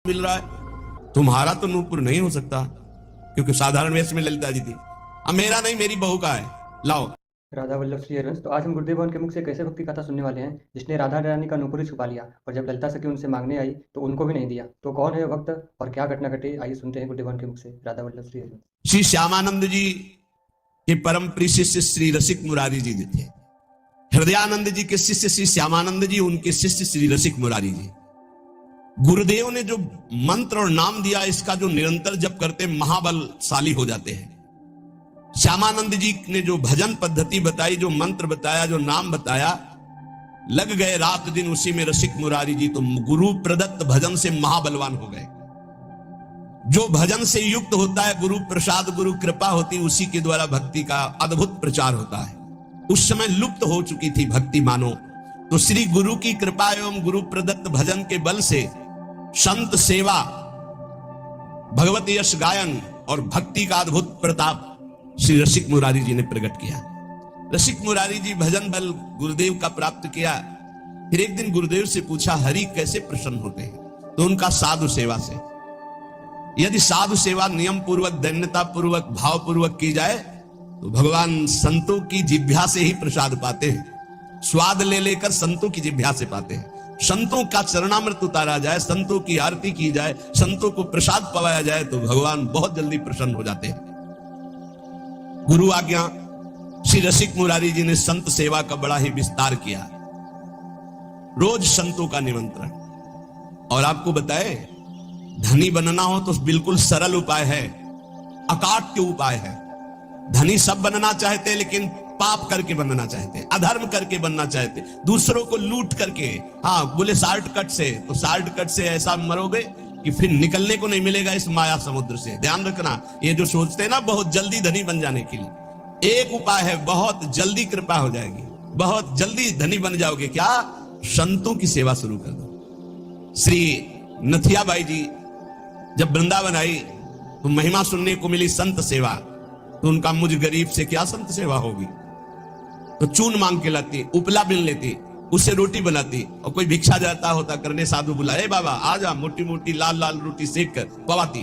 मिल रहा है। तुम्हारा तो नूपुर नहीं हो सकता क्योंकि साधारण वेश में ललिता जी थी। अब मेरा नहीं, मेरी बहू का है, लाओ। राधा वल्लभ श्री हरिवंश। तो आज हम गुरुदेव भवन के मुख से एक ऐसे भक्ति कथा सुनने वाले हैं जिसने राधा रानी का नूपुर ही छुपा लिया, और जब ललिता सखी उनसे मांगने आई तो उनको भी नहीं दिया। तो कौन है वो भक्त और क्या घटना घटी, आइए सुनते हैं गुरुदेव भवन के मुख से। राधा वल्लभ श्री हरिवंश। श्री श्यामानंद जी के परम प्रिय शिष्य श्री रसिक मुरारी जी थे। हृदयानंद जी के शिष्य श्री श्यामानंद जी, उनके शिष्य श्री रसिक मुरारी जी। गुरुदेव ने जो मंत्र और नाम दिया, इसका जो निरंतर जप करते महाबलशाली हो जाते हैं। श्यामानंद जी ने जो भजन पद्धति बताई, जो मंत्र बताया, जो नाम बताया, लग गए रात दिन उसी में रसिक मुरारी जी तो गुरु प्रदत्त भजन से महाबलवान हो गए। जो भजन से युक्त होता है, गुरु प्रसाद गुरु कृपा होती, उसी के द्वारा भक्ति का अद्भुत प्रचार होता है। उस समय लुप्त हो चुकी थी भक्ति मानो, तो श्री गुरु की कृपा एवं गुरु प्रदत्त भजन के बल से संत सेवा, भगवत यश गायन और भक्ति का अद्भुत प्रताप श्री रसिक मुरारी जी ने प्रकट किया। रसिक मुरारी जी भजन बल गुरुदेव का प्राप्त किया। फिर एक दिन गुरुदेव से पूछा, हरि कैसे प्रसन्न होते हैं? तो उनका साधु सेवा से। यदि साधु सेवा नियम पूर्वक, दैन्यता पूर्वक, भाव पूर्वक की जाए तो भगवान संतों की जिह्वा से ही प्रसाद पाते हैं। स्वाद ले लेकर संतों की जिह्वा से पाते हैं। संतों का चरणामृत उतारा जाए, संतों की आरती की जाए, संतों को प्रसाद पवाया जाए तो भगवान बहुत जल्दी प्रसन्न हो जाते हैं। गुरु आज्ञा श्री रसिक मुरारी जी ने संत सेवा का बड़ा ही विस्तार किया। रोज संतों का निमंत्रण। और आपको बताए, धनी बनना हो तो बिल्कुल सरल उपाय है, अकाट्य उपाय है। धनी सब बनना चाहते, लेकिन पाप करके बनना चाहते, अधर्म करके बनना चाहते, दूसरों को लूट करके। हाँ, बोले शॉर्टकट से, तो शॉर्टकट से ऐसा मरोगे कि फिर निकलने को नहीं मिलेगा इस माया समुद्र से। ध्यान रखना, ये जो सोचते हैं ना बहुत जल्दी धनी बन जाने के लिए, एक उपाय है, बहुत जल्दी कृपा हो जाएगी, बहुत जल्दी धनी बन जाओगे। क्या? संतों की सेवा शुरू कर दो। श्री नथियाबाई जी जब वृंदावन आई तो महिमा सुनने को मिली संत सेवा, तो उनका मुझ गरीब से क्या संत सेवा होगी। तो चून मांग के लाती, उपला बिन लेती, उससे रोटी बनाती, और कोई भिक्षा जाता होता करने साधु बुलाए, बाबा आ जा, मोटी मोटी लाल लाल रोटी सेक कर पवाती।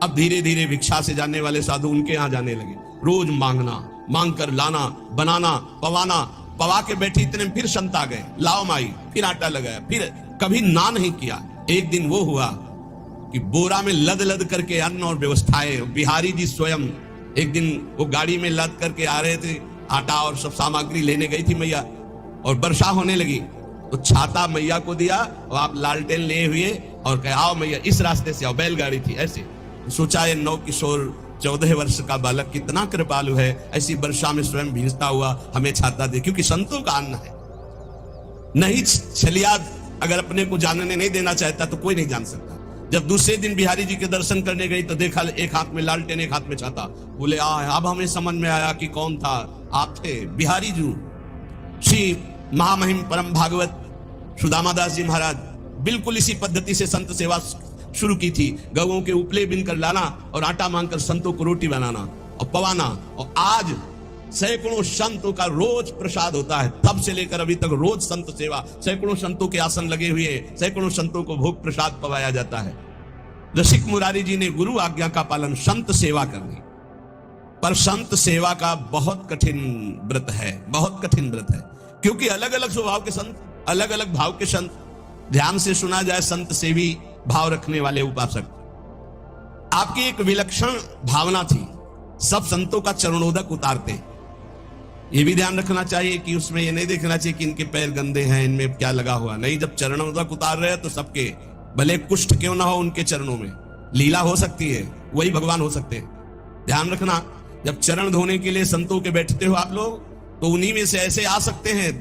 अब धीरे धीरे भिक्षा से जाने वाले साधु उनके यहां जाने लगे। रोज मांगना, मांग कर लाना, बनाना, पवाना, पवा के बैठी, इतने फिर संत आ गए, लाओ माई, फिर आटा लगाया, फिर कभी ना नहीं किया। एक दिन वो हुआ कि बोरा में लद लद करके अन्न और व्यवस्थाएं, बिहारी जी स्वयं एक दिन वो गाड़ी में लद करके आ रहे थे, आटा और सब सामग्री लेने गई थी मैया, और वर्षा होने लगी तो छाता मैया को दिया, और आप लालटेन लिए हुए और कहे आओ मैया इस रास्ते से आओ, बैलगाड़ी थी ऐसे। सोचा ये 9 किशोर 14 वर्ष का बालक कितना कृपालु है, ऐसी वर्षा में स्वयं भींजता हुआ हमें छाता दे, क्योंकि संतों का अन्न है। नहीं छलिया अगर अपने को जानने नहीं देना चाहता तो कोई नहीं जान सकता। जब दूसरे दिन बिहारी जी के दर्शन करने गई तो देखा एक हाथ में लालटेन, एक हाथ में छाता। बोले अब हमें समझ में आया कि कौन था, आप थे बिहारी जी। श्री महामहिम परम भागवत सुदामादास जी महाराज बिल्कुल इसी पद्धति से संत सेवा शुरू की थी। गवों के उपले बिनकर लाना और आटा मांगकर संतों को रोटी बनाना और पवाना। और आज सैकड़ों संतों का रोज प्रसाद होता है, तब से लेकर अभी तक रोज संत सेवा, सैकड़ों संतों के आसन लगे हुए, सैकड़ों संतों को भोग प्रसाद पवाया जाता है। रसिक मुरारी जी ने गुरु आज्ञा का पालन, संत सेवा करनी। पर संत सेवा का बहुत कठिन व्रत है, बहुत कठिन व्रत है, क्योंकि अलग अलग स्वभाव के संत, अलग अलग भाव के संत। ध्यान से सुना जाए, संत सेवी भाव रखने वाले उपासक। आपकी एक विलक्षण भावना थी, सब संतों का चरणोदक उतारते। ये भी ध्यान रखना चाहिए कि उसमें ये नहीं देखना चाहिए कि इनके पैर गंदे हैं, इनमें क्या लगा हुआ। नहीं, जब चरणोदक उतार रहे हैं तो सबके, भले कुष्ठ क्यों ना हो, उनके चरणों में लीला हो सकती है, वही भगवान हो सकते हैं। ध्यान रखना, जब चरण धोने के लिए संतों के बैठते हो आप लोग, तो उन्हीं में से ऐसे आ सकते हैं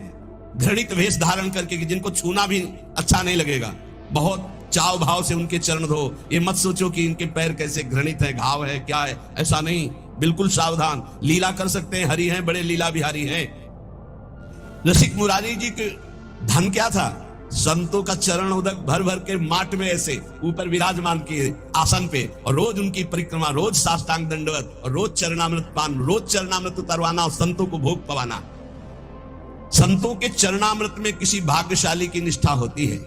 घृणित वेश धारण करके कि जिनको छूना भी अच्छा नहीं लगेगा। बहुत चाव भाव से उनके चरण धो। ये मत सोचो कि इनके पैर कैसे घृणित है, घाव है, क्या है, ऐसा नहीं। बिल्कुल सावधान, लीला कर सकते हैं, हरि हैं, बड़े लीला बिहारी हैं। रसिक मुरारी जी के धन क्या था? संतों का चरण उदक भर भर के माट में ऐसे ऊपर विराजमान किए आसन पे, और रोज उनकी परिक्रमा, रोज साष्टांग दंडवत, और रोज चरणामृत पान, रोज चरणामृत उतरवाना और संतों को भोग पवाना। संतों के चरणामृत में किसी भाग्यशाली की निष्ठा होती है।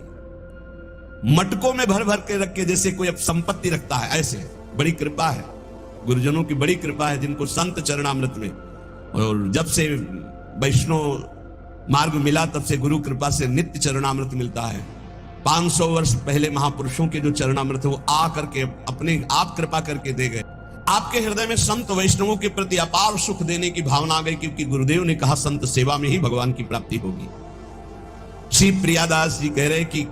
मटकों में भर भर के रख के, जैसे कोई अब संपत्ति रखता है, ऐसे बड़ी कृपा है, गुरुजनों की बड़ी कृपा है जिनको संत चरणामृत में। और जब से वैष्णव मार्ग मिला तब से गुरु कृपा से नित्य चरणामृत मिलता है। 500 वर्ष पहले महापुरुषों के जो चरणामृत वो आ करके अपने आप कृपा करके दे गए। आपके हृदय में संत वैष्णवों के प्रति अपार सुख देने की भावना आ गई, क्योंकि गुरुदेव ने कहा संत सेवा में ही भगवान की प्राप्ति होगी। श्री प्रियादास जी कह रहे कि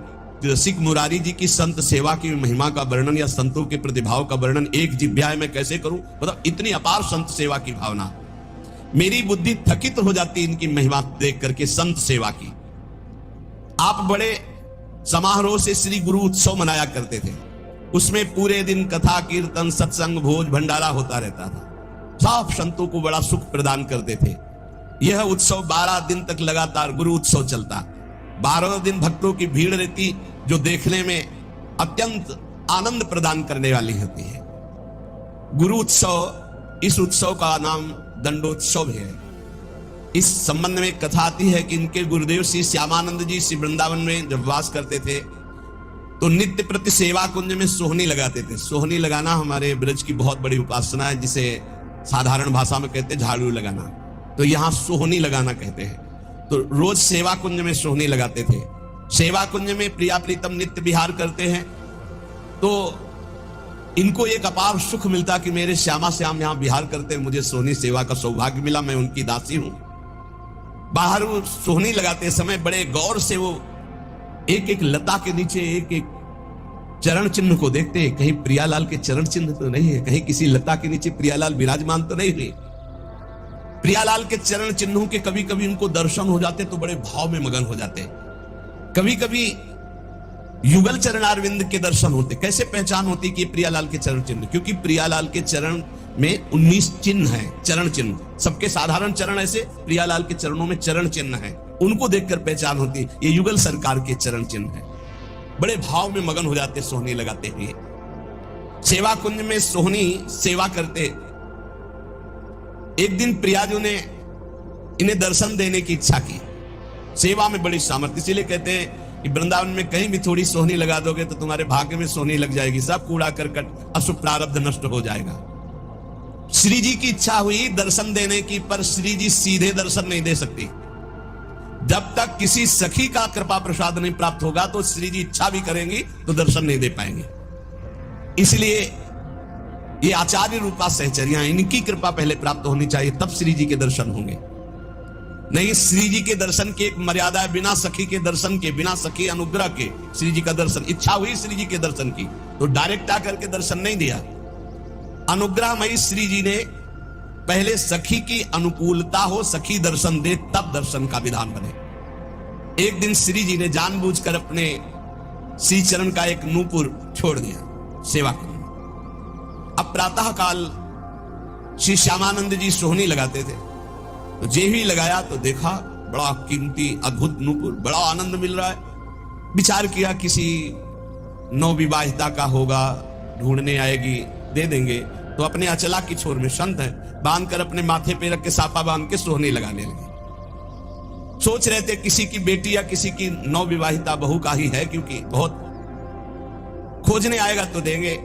रसिक मुरारी जी की संत सेवा की महिमा का वर्णन या संतों के प्रतिभाव का वर्णन एक जिह्वा में कैसे करूं, मतलब इतनी अपार संत सेवा की भावना, मेरी बुद्धि थकित हो जाती इनकी महिमा देख करके संत सेवा की। आप बड़े समारोह से श्री गुरु उत्सव मनाया करते थे, उसमें पूरे दिन कथा कीर्तन सत्संग भोज भंडारा होता रहता था, सब संतों को बड़ा सुख प्रदान करते थे। यह उत्सव 12 दिन तक लगातार गुरु उत्सव चलता, 12 दिन भक्तों की भीड़ रहती जो देखने में अत्यंत आनंद प्रदान करने वाली होती है। गुरु उत्सव, इस उत्सव का नाम दंडोत्सव है। इस संबंध में कथा आती है कि इनके गुरुदेव श्री श्यामानंद जी श्री वृंदावन में जब वास करते थे तो नित्य प्रति सेवा कुंज में सोहनी लगाते थे। सोहनी लगाना हमारे ब्रज की बहुत बड़ी उपासना है, जिसे साधारण भाषा में कहते हैं झाड़ू लगाना, तो यहां सोहनी लगाना कहते हैं। तो रोज सेवा कुंज में सोहनी लगाते थे। सेवा कुंज में प्रिया प्रीतम नित्य विहार करते हैं, तो इनको एक अपार सुख मिलता कि मेरे श्यामा श्याम यहां विहार करते हैं, मुझे सोहनी सेवा का सौभाग्य मिला, मैं उनकी दासी हूं। बाहर वो सोहनी लगाते समय बड़े गौर से वो एक एक लता के नीचे एक एक चरण चिन्ह को देखते, कहीं प्रियालाल के चरण चिन्ह तो नहीं है, कहीं किसी लता के नीचे प्रियालाल विराजमान तो नहीं है। प्रियालाल के चरण चिन्हों के कभी कभी उनको दर्शन हो जाते तो बड़े भाव में मगन हो जाते। कभी कभी युगल चरणारविंद के दर्शन होते। कैसे पहचान होती कि प्रियालाल के चरण चिन्ह? क्योंकि प्रियालाल के चरण में 19 चिन्ह हैं, चरण चिन्ह। सबके साधारण चरण ऐसे, प्रियालाल के चरणों में चरण चिन्ह है, उनको देखकर पहचान होती ये युगल सरकार के चरण चिन्ह है। बड़े भाव में मगन हो जाते सोहनी लगाते हुए। सेवा कुंज में सोहनी सेवा करते। एक दिन प्रियाजू ने इन्हें दर्शन देने की इच्छा की। सेवा में बड़ी सामर्थ्य, इसीलिए कहते हैं कि वृंदावन में कहीं भी थोड़ी सोहनी लगा दोगे तो तुम्हारे भाग्य में सोहनी लग जाएगी, सब कूड़ा करकट अशुभ प्रारब्ध नष्ट हो जाएगा। श्री जी की इच्छा हुई दर्शन देने की, पर श्री जी सीधे दर्शन नहीं दे सकती। जब तक किसी सखी का कृपा प्रसाद नहीं प्राप्त होगा तो श्री जी इच्छा भी करेंगी तो दर्शन नहीं दे पाएंगे। इसलिए ये आचार्य रूपा सहचर्या, इनकी कृपा पहले प्राप्त होनी चाहिए, तब श्री जी के दर्शन होंगे। नहीं, श्री जी के दर्शन की एक मर्यादा है, बिना सखी के दर्शन के, बिना सखी अनुग्रह के श्री जी का दर्शन। इच्छा हुई श्री जी के दर्शन की तो डायरेक्ट आकर के दर्शन नहीं दिया। अनुग्रहमयी श्री जी ने पहले सखी की अनुकूलता हो, सखी दर्शन दे, तब दर्शन का विधान बने। एक दिन श्री जी ने जानबूझकर अपने श्री चरण का एक नूपुर छोड़ दिया सेवा को। अब प्रातः काल श्री श्यामानंद जी सोहनी लगाते थे, तो जे ही लगाया तो देखा बड़ा कीमती अद्भुत नूपुर, बड़ा आनंद मिल रहा है। विचार किया किसी नवविवाहिता का होगा, ढूंढने आएगी, दे देंगे। तो अपने अचला की छोर में संत है, बांध कर अपने माथे पे रख के सापा बांध के सोहनी लगाने लगे। सोच रहे थे किसी की बेटी या किसी की नवविवाहिता बहू का ही है, क्योंकि बहुत खोजने आएगा तो देंगे।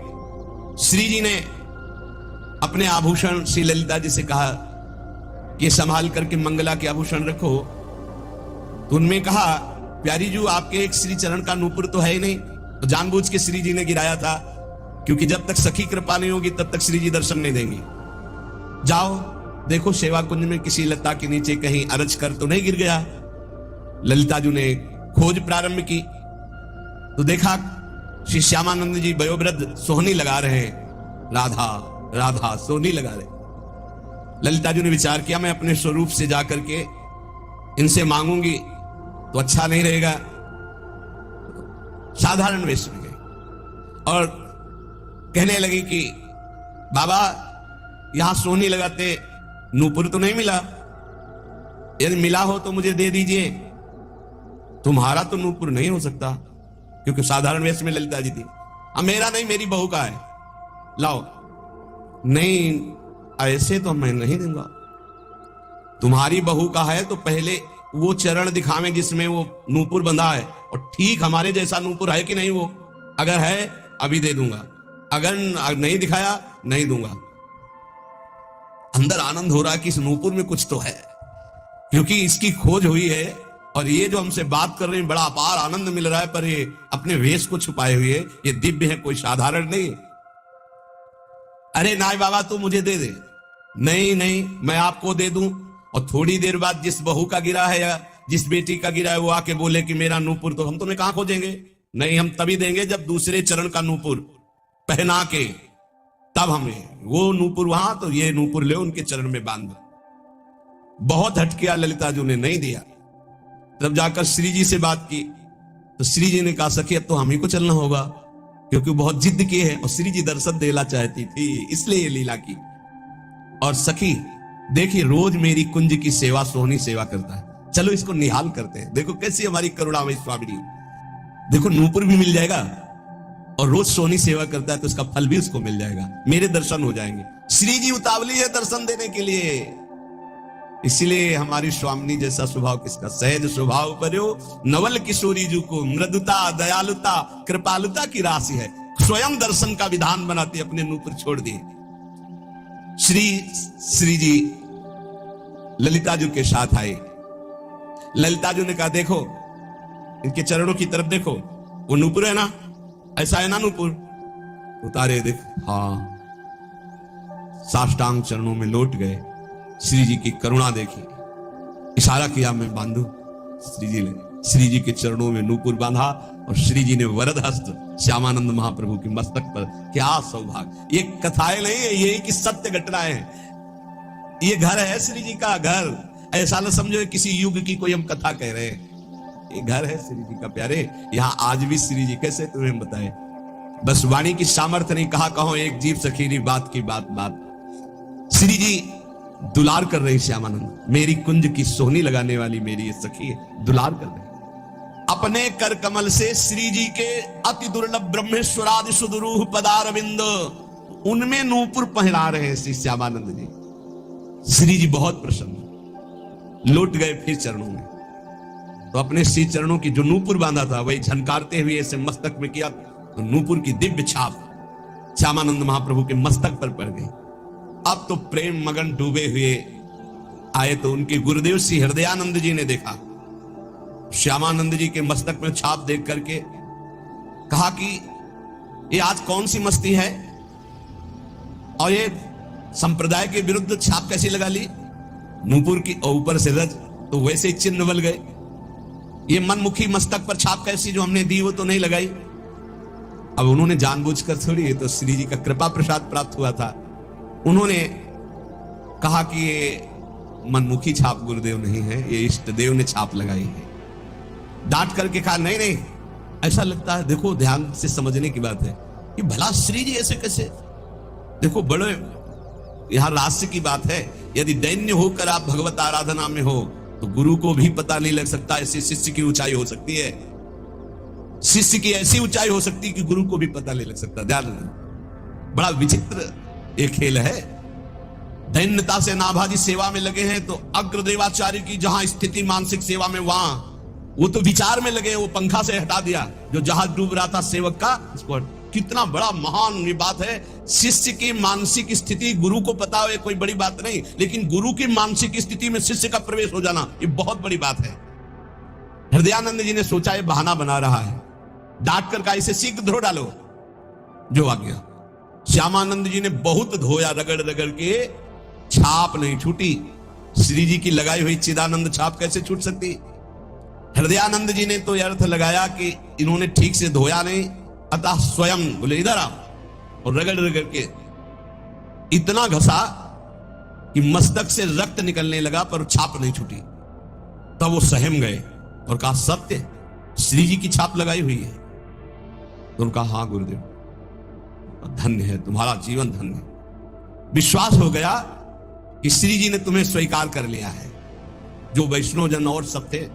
श्री जी ने अपने आभूषण श्री ललिता जी से कहा कि संभाल करके मंगला के आभूषण रखो। तो उनमें कहा, प्यारी जू आपके एक श्री चरण का नूपुर तो है ही नहीं। तो जानबूझ के श्री जी ने गिराया था, क्योंकि जब तक सखी कृपा नहीं होगी तब तक श्री जी दर्शन नहीं देंगी। जाओ देखो सेवा कुंज में किसी लता के नीचे कहीं अरज कर तो नहीं गिर गया। ललिता जी ने खोज प्रारंभ की तो देखा श्री श्यामानंद जी वयोवृद्ध सोहनी लगा रहे हैं, राधा राधा सोहनी लगा रहे। ललिता जी ने विचार किया, मैं अपने स्वरूप से जाकर के इनसे मांगूंगी तो अच्छा नहीं रहेगा। साधारण वेश में गई और कहने लगी कि बाबा यहां सोहनी लगाते नूपुर तो नहीं मिला, यदि मिला हो तो मुझे दे दीजिए। तुम्हारा तो नूपुर नहीं हो सकता, क्योंकि साधारण वेश में ललिता जी थी। अब मेरा नहीं, मेरी बहू का है, लाओ। नहीं, ऐसे तो मैं नहीं दूंगा। तुम्हारी बहू का है तो पहले वो चरण दिखावें जिसमें वो नूपुर बंधा है, और ठीक हमारे जैसा नूपुर है कि नहीं, वो अगर है अभी दे दूंगा, अगर नहीं दिखाया नहीं दूंगा। अंदर आनंद हो रहा कि इस नूपुर में कुछ तो है, क्योंकि इसकी खोज हुई है, और ये जो हमसे बात कर रहे हैं बड़ा अपार आनंद मिल रहा है, पर ये अपने वेश को छुपाए हुए, ये दिव्य है, कोई साधारण नहीं। अरे नाय बाबा तू मुझे दे दे, नहीं नहीं मैं आपको दे दूं। और थोड़ी देर बाद जिस बहू का गिरा है या जिस बेटी का गिरा है वो आके बोले कि मेरा नूपुर, तो हम तुम्हें कहां खोजेंगे? नहीं, हम तभी देंगे जब दूसरे चरण का नूपुर पहना के, तब हमें वो नूपुर वहां, तो ये नूपुर ले उनके चरण में बांध। बहुत हटकिया ललिता जी ने नहीं दिया। तब जाकर श्री जी से बात की तो श्री जी ने कहा सखी अब तो हम ही को चलना होगा, क्योंकि बहुत जिद की है, और श्री जी दर्शन देना चाहती थी इसलिए ये लीला की। और सखी देखिए रोज मेरी कुंज की सेवा सोहनी सेवा करता है, चलो इसको निहाल करते हैं। देखो कैसी हमारी करुणामयी स्वामिनी, देखो नूपुर भी मिल जाएगा और रोज सोहनी सेवा करता है तो इसका फल भी उसको मिल जाएगा, मेरे दर्शन हो जाएंगे। श्री जी उतावली है दर्शन देने के लिए, इसलिए हमारी स्वामिनी जैसा स्वभाव किसका, सहज स्वभाव पर्यो नवल किशोरी जी को मृदुता दयालुता कृपालुता की राशि है, स्वयं दर्शन का विधान बनाते अपने नूपुर छोड़ दिए। श्री जी ललिता जी के साथ आए। ललिता जी ने कहा देखो इनके चरणों की तरफ देखो, वो नूपुर है ना, ऐसा है ना नूपुर, उतारे देख, हाँ साष्टांग चरणों में लौट गए। श्री जी की करुणा देखी, इशारा किया मैं बांधू। श्री जी ने श्री जी के चरणों में नूपुर बांधा और श्री जी ने वरद हस्त श्यामानंद महाप्रभु के मस्तक पर। क्या सौभाग्य, ये कथाएं नहीं है, ये कि सत्य घटनाएं हैं। ये घर है श्री जी का घर, ऐसा न समझो किसी युग की कोई हम कथा कह रहे हैं, ये घर है श्री जी का प्यारे। यहां आज भी श्री जी कैसे तुम्हें बताए, बस वाणी की सामर्थ्य नहीं, कहा कहो एक जीव सखीरी बात की बात बात। श्री जी दुलार कर रही श्यामानंद, मेरी कुंज की सोहनी लगाने वाली मेरी ये सखी है, दुलार कर रही। अपने कर कमल से श्री जी के अति दुर्लभ ब्रह्मेश्वरादि सुदुरूह पदारविंद, उनमें नूपुर पहना रहे हैं श्री श्यामानंद जी। श्री जी बहुत प्रसन्न, लौट गए फिर चरणों में, तो अपने श्री चरणों की जो नूपुर बांधा था वही झनकारते हुए ऐसे मस्तक में किया, तो नूपुर की दिव्य छाप श्यामानंद महाप्रभु के मस्तक पर पड़ गई। अब तो प्रेम मगन डूबे हुए आए, तो उनके गुरुदेव श्री हृदयानंद जी ने देखा श्यामानंद जी के मस्तक में छाप देख करके कहा कि ये आज कौन सी मस्ती है, और ये संप्रदाय के विरुद्ध छाप कैसी लगा ली, नूपुर की ऊपर से रज, तो वैसे ही चिन्ह बल गए। ये मनमुखी मस्तक पर छाप कैसी जो हमने दी वो तो नहीं लगाई। अब उन्होंने जानबूझकर थोड़ी, ये तो श्री जी का कृपा प्रसाद प्राप्त हुआ था। उन्होंने कहा कि ये मनमुखी छाप गुरुदेव नहीं है, ये इष्ट देव ने छाप लगाई है। डांट करके कहा नहीं नहीं ऐसा लगता है, देखो ध्यान से समझने की बात है कि भला श्री जी ऐसे कैसे, देखो बड़े यहां रहस्य की बात है। यदि दैन्य होकर आप भगवत आराधना में हो तो गुरु को भी पता नहीं लग सकता, ऐसी शिष्य की ऊंचाई हो सकती है, शिष्य की ऐसी ऊंचाई हो सकती है कि गुरु को भी पता नहीं लग सकता। ध्यान, बड़ा विचित्र एक खेल है। दैन्यता से नाभाजी सेवा में लगे हैं, तो अग्रदेवाचार्य की जहां स्थिति मानसिक सेवा में, वहां वो तो विचार में लगे, वो पंखा से हटा दिया जो जहाज डूब रहा था सेवक का, इसको कितना बड़ा महान ये बात है। शिष्य की मानसिक स्थिति गुरु को पता हो कोई बड़ी बात नहीं, लेकिन गुरु की मानसिक स्थिति में शिष्य का प्रवेश हो जाना ये बहुत बड़ी बात है। हृदयानंद जी ने सोचा ये बहाना बना रहा है, डांट कर कहा इसे शीघ्र धो डालो, जो आ गया। श्यामानंद जी ने बहुत धोया, रगड़ रगड़ के, छाप नहीं छूटी। श्री जी की लगाई हुई चिदानंद छाप कैसे छूट सकती। हृदयानंद जी ने तो यह अर्थ लगाया कि इन्होंने ठीक से धोया नहीं, अतः स्वयं बोले इधर आओ, और रगड़ रगड़ के इतना घसा कि मस्तक से रक्त निकलने लगा, पर छाप नहीं छूटी। तब वो सहम गए और कहा सत्य श्री जी की छाप लगाई हुई है। तो उनका हाँ गुरुदेव, धन्य है तुम्हारा जीवन, धन्य। विश्वास हो गया कि श्री जी ने तुम्हें स्वीकार कर लिया है। जो वैष्णव जन और सब थे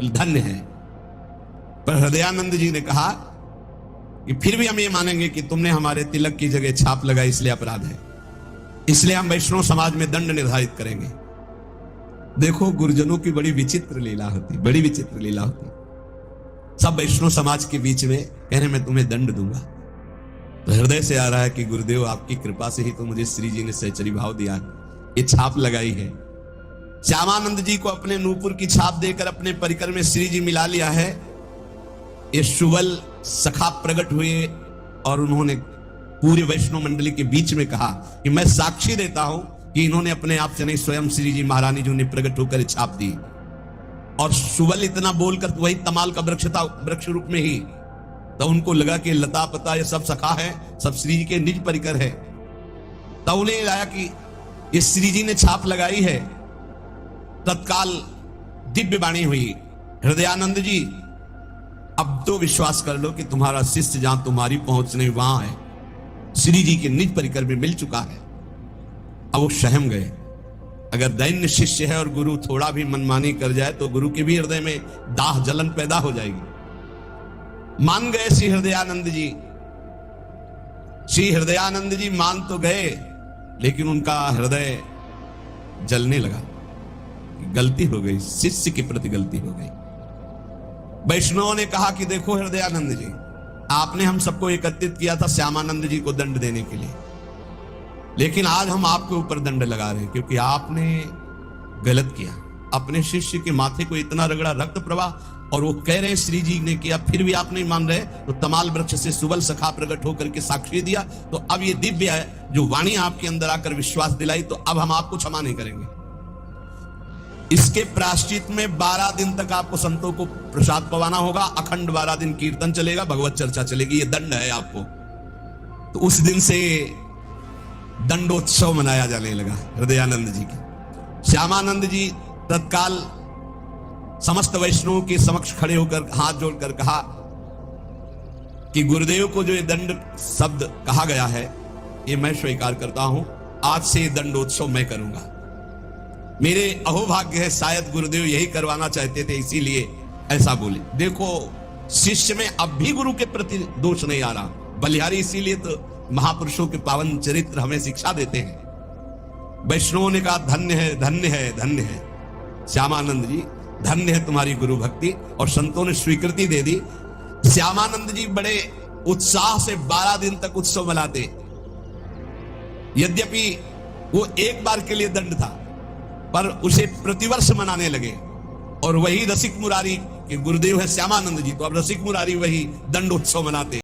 धन्य है। पर हृदयानंद जी ने कहा कि फिर भी हम ये मानेंगे कि तुमने हमारे तिलक की जगह छाप लगाई, इसलिए अपराध है, इसलिए हम वैष्णव समाज में दंड निर्धारित करेंगे। देखो गुरुजनों की बड़ी विचित्र लीला होती, बड़ी विचित्र लीला होती। सब वैष्णव समाज के बीच में कह रहे मैं तुम्हें दंड दूंगा, तो हृदय से आ रहा है कि गुरुदेव आपकी कृपा से ही तो मुझे श्री जी ने सहचरी भाव दिया है, ये छाप लगाई है। श्यामानंद जी को अपने नूपुर की छाप देकर अपने परिकर में श्री जी मिला लिया है। ये सुबल सखा प्रकट हुए और उन्होंने पूरे वैष्णव मंडली के बीच में कहा कि मैं साक्षी देता हूं कि इन्होंने अपने आप से नहीं, स्वयं श्री जी महारानी जी ने प्रकट होकर छाप दी। और सुबल इतना बोलकर वही तमाल का वृक्ष था, वृक्ष रूप में ही, तो उनको लगा कि लता पता ये सब सखा है, सब श्री जी के निज परिकर है। तब उन्हें आया कि ये श्री जी ने छाप लगाई है। तत्काल दिव्य वाणी हुई, हृदयानंद जी अब तो विश्वास कर लो कि तुम्हारा शिष्य जहां तुम्हारी पहुंच नहीं वहां है, श्री जी के निज परिकर में मिल चुका है। अब वो सहम गए। अगर दैन्य शिष्य है और गुरु थोड़ा भी मनमानी कर जाए तो गुरु के भी हृदय में दाह जलन पैदा हो जाएगी। मान गए श्री हृदयानंद जी। श्री हृदयानंद जी मान तो गए, लेकिन उनका हृदय जलने लगा। गलती हो गई, शिष्य के प्रति गलती हो गई। वैष्णवों ने कहा कि देखो हृदयानंद जी, आपने हम सबको एकत्रित किया था श्यामानंद जी को दंड देने के लिए, लेकिन आज हम आपके ऊपर दंड लगा रहे हैं क्योंकि आपने गलत किया। अपने शिष्य के माथे को इतना रगड़ा, रक्त प्रवाह, और वो कह रहे हैं श्री जी ने किया, फिर भी आप नहीं मान रहे। तो तमाल वृक्ष से सुबल सखा प्रकट होकर के साक्षी दिया। तो अब ये दिव्य है जो वाणी आपके अंदर आकर विश्वास दिलाई, तो अब हम आपको क्षमा नहीं करेंगे। इसके प्रायश्चित में 12 दिन तक आपको संतों को प्रसाद पवाना होगा, अखंड 12 दिन कीर्तन चलेगा, भगवत चर्चा चलेगी, ये दंड है आपको। तो उस दिन से दंडोत्सव मनाया जाने लगा हृदयानंद जी की। श्यामानंद जी तत्काल समस्त वैष्णवों के समक्ष खड़े होकर हाथ जोड़कर कहा कि गुरुदेव को जो ये दंड शब्द कहा गया है ये मैं स्वीकार करता हूं। आज से ये दंडोत्सव मैं करूंगा। मेरे अहोभाग्य है, शायद गुरुदेव यही करवाना चाहते थे, इसीलिए ऐसा बोले। देखो शिष्य में अब भी गुरु के प्रति दोष नहीं आ रहा। बलिहारी इसीलिए तो महापुरुषों के पावन चरित्र हमें शिक्षा देते हैं। वैष्णवों ने कहा धन्य है, धन्य है, धन्य है श्यामानंद जी, धन्य है तुम्हारी गुरु भक्ति, और संतों ने स्वीकृति दे दी। श्यामानंद जी बड़े उत्साह से 12 दिन तक उत्सव मनाते। यद्यपि वो एक बार के लिए दंड था, पर उसे प्रतिवर्ष मनाने लगे। और वही रसिक मुरारी के गुरुदेव है श्यामानंद जी, तो अब रसिक मुरारी वही दंड उत्सव मनाते।